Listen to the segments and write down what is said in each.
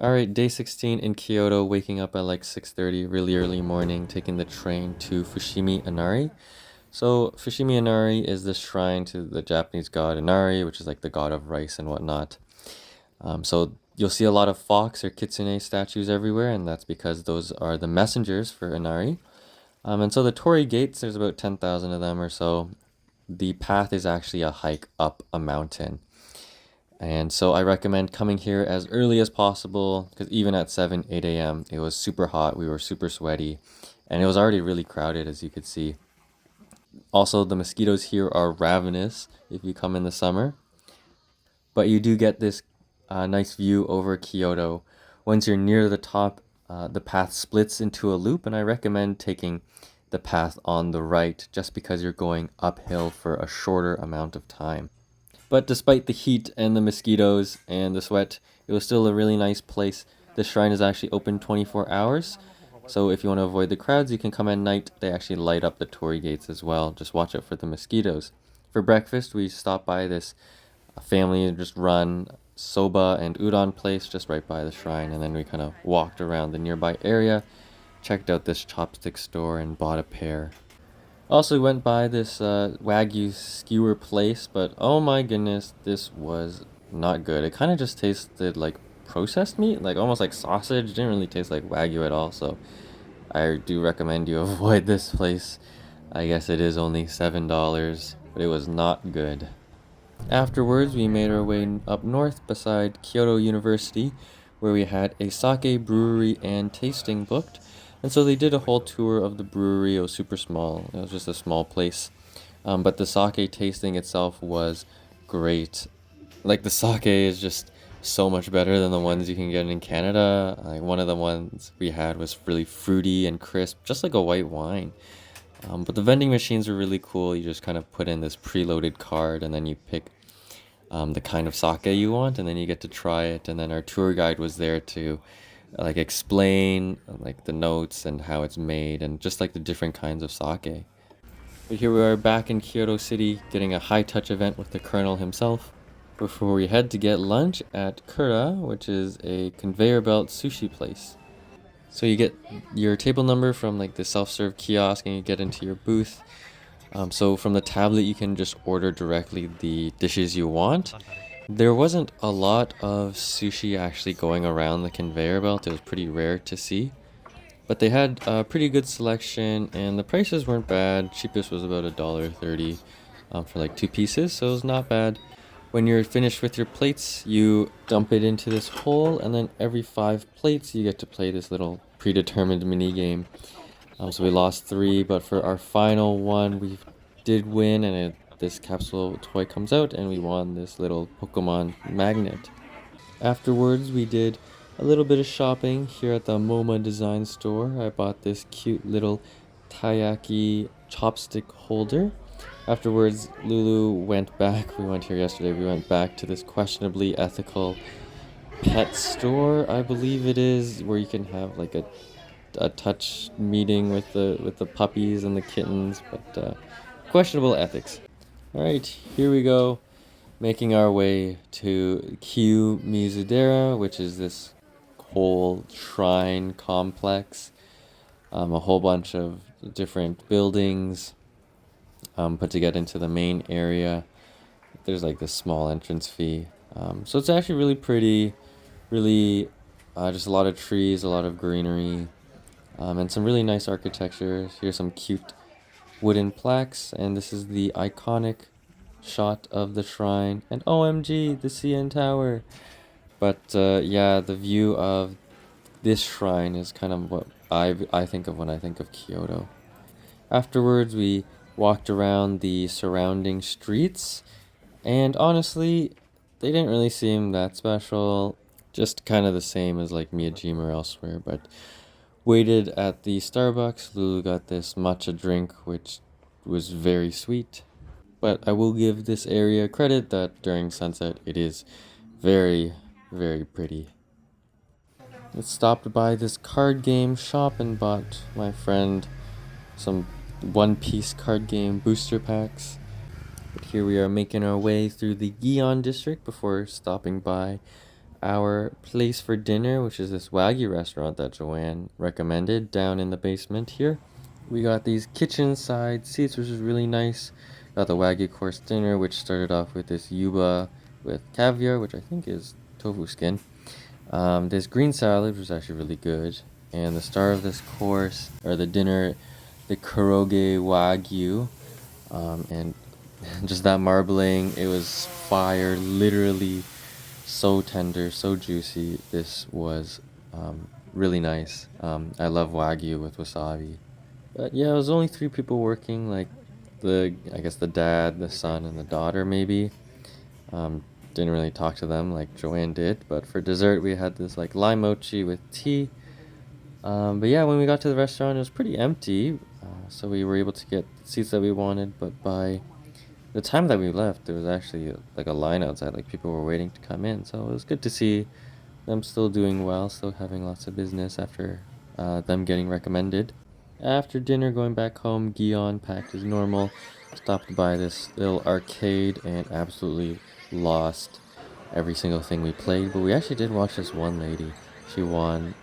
All right, day 16 in Kyoto, waking up at like 6:30, really early morning, taking the train to Fushimi Inari. So, Fushimi Inari is the shrine to the Japanese god Inari, which is like the god of rice and whatnot. So, you'll see a lot of fox or kitsune statues everywhere, and that's because those are the messengers for Inari. And so, the torii gates, there's about 10,000 of them or so. The path is actually a hike up a mountain. And so I recommend coming here as early as possible because even at 7, 8 a.m., it was super hot. We were super sweaty and it was already really crowded, as you could see. Also, the mosquitoes here are ravenous if you come in the summer, but you do get this nice view over Kyoto. Once you're near the top, the path splits into a loop, and I recommend taking the path on the right just because you're going uphill for a shorter amount of time. But despite the heat and the mosquitoes and the sweat, it was still a really nice place. The shrine is actually open 24 hours. So if you want to avoid the crowds, you can come at night. They actually light up the torii gates as well. Just watch out for the mosquitoes. For breakfast, we stopped by this family just run soba and udon place just right by the shrine. And then we kind of walked around the nearby area, checked out this chopstick store, and bought a pair. Also went by this Wagyu skewer place, but oh my goodness, this was not good. It kind of just tasted like processed meat, like almost like sausage. Didn't really taste like Wagyu at all, so I do recommend you avoid this place. I guess it is only $7, but it was not good. Afterwards, we made our way up north beside Kyoto University, where we had a sake brewery and tasting booked. And so they did a whole tour of the brewery. It was super small. It was just a small place. But the sake tasting itself was great. Like the sake is just so much better than the ones you can get in Canada. Like one of the ones we had was really fruity and crisp, just like a white wine. But the vending machines are really cool. You just kind of put in this preloaded card and then you pick the kind of sake you want and then you get to try it. And then our tour guide was there to like explain like the notes and how it's made and just like the different kinds of sake. But here we are back in Kyoto City getting a high touch event with the colonel himself before we head to get lunch at Kura, which is a conveyor belt sushi place. So you get your table number from like the self-serve kiosk and you get into your booth. So from the tablet you can just order directly the dishes you want. There wasn't a lot of sushi actually going around the conveyor belt. It was pretty rare to see. But they had a pretty good selection and the prices weren't bad. Cheapest was about $1.30 for like two pieces, so it was not bad. When you're finished with your plates, you dump it into this hole, and then every 5 plates, you get to play this little predetermined mini game. So we lost 3, but for our final one, we did win, and this capsule toy comes out, and we won this little Pokemon magnet. Afterwards, we did a little bit of shopping here at the MoMA Design Store. I bought this cute little taiyaki chopstick holder. Afterwards, Lulu went back. We went here yesterday. We went back to this questionably ethical pet store, I believe it is, where you can have like a touch meeting with the puppies and the kittens, but questionable ethics. All right, here we go, making our way to Kyu Mizudera, which is this whole shrine complex. A whole bunch of different buildings. But to get into the main area, there's like this small entrance fee. So it's actually really pretty, really just a lot of trees, a lot of greenery, and some really nice architecture. Here's some cute wooden plaques, and this is the iconic shot of the shrine. And OMG, the CN Tower. But yeah, the view of this shrine is kind of what I think of when I think of Kyoto. Afterwards, we walked around the surrounding streets, and honestly, they didn't really seem that special. Just kind of the same as like Miyajima or elsewhere, but waited at the Starbucks. Lulu got this matcha drink, which was very sweet. But I will give this area credit that during sunset it is very, very pretty. I stopped by this card game shop and bought my friend some One Piece card game booster packs. But here we are making our way through the Gion district before stopping by our place for dinner, which is this Wagyu restaurant that Joanne recommended down in the basement here. We got these kitchen side seats, which is really nice. Got the Wagyu course dinner, which started off with this yuba with caviar, which I think is tofu skin. This green salad was actually really good. And the star of this course, or the dinner, the Kuroge Wagyu. And just that marbling, it was fire, literally so tender, so juicy. This was really nice. I love Wagyu with wasabi. But yeah, it was only three people working, like I guess the dad, the son, and the daughter maybe. Um, didn't really talk to them like Joanne did, but for dessert we had this like lime mochi with tea. But yeah, when we got to the restaurant, it was pretty empty, so we were able to get seats that we wanted. But by the time that we left, there was actually like a line outside, like people were waiting to come in. So it was good to see them still doing well, still having lots of business after them getting recommended. After dinner, going back home, Guion packed as normal, stopped by this little arcade and absolutely lost every single thing we played. But we actually did watch this one lady. She won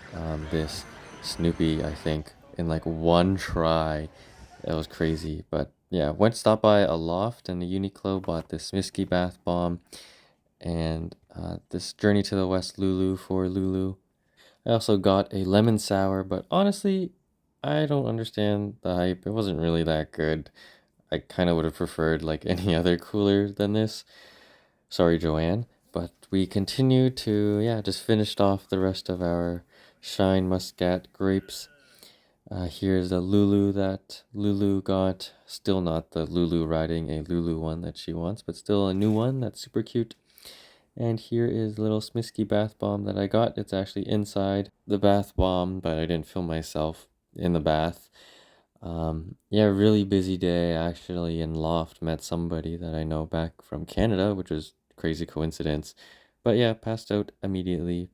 this Snoopy, I think, in like one try. That was crazy. But yeah, went stop by a loft and a Uniqlo, bought this whiskey bath bomb and this Journey to the West Lulu for Lulu. I also got a lemon sour, but honestly, I don't understand the hype. It wasn't really that good. I kind of would have preferred like any other cooler than this. Sorry, Joanne. But we continued to, yeah, just finished off the rest of our Shine Muscat grapes. Here's a Lulu that Lulu got. Still not the Lulu riding a Lulu one that she wants, but still a new one that's super cute. And here is little Smisky bath bomb that I got. It's actually inside the bath bomb, but I didn't film myself in the bath. Yeah, really busy day. Actually, in Loft, met somebody that I know back from Canada, which was crazy coincidence. But yeah, passed out immediately.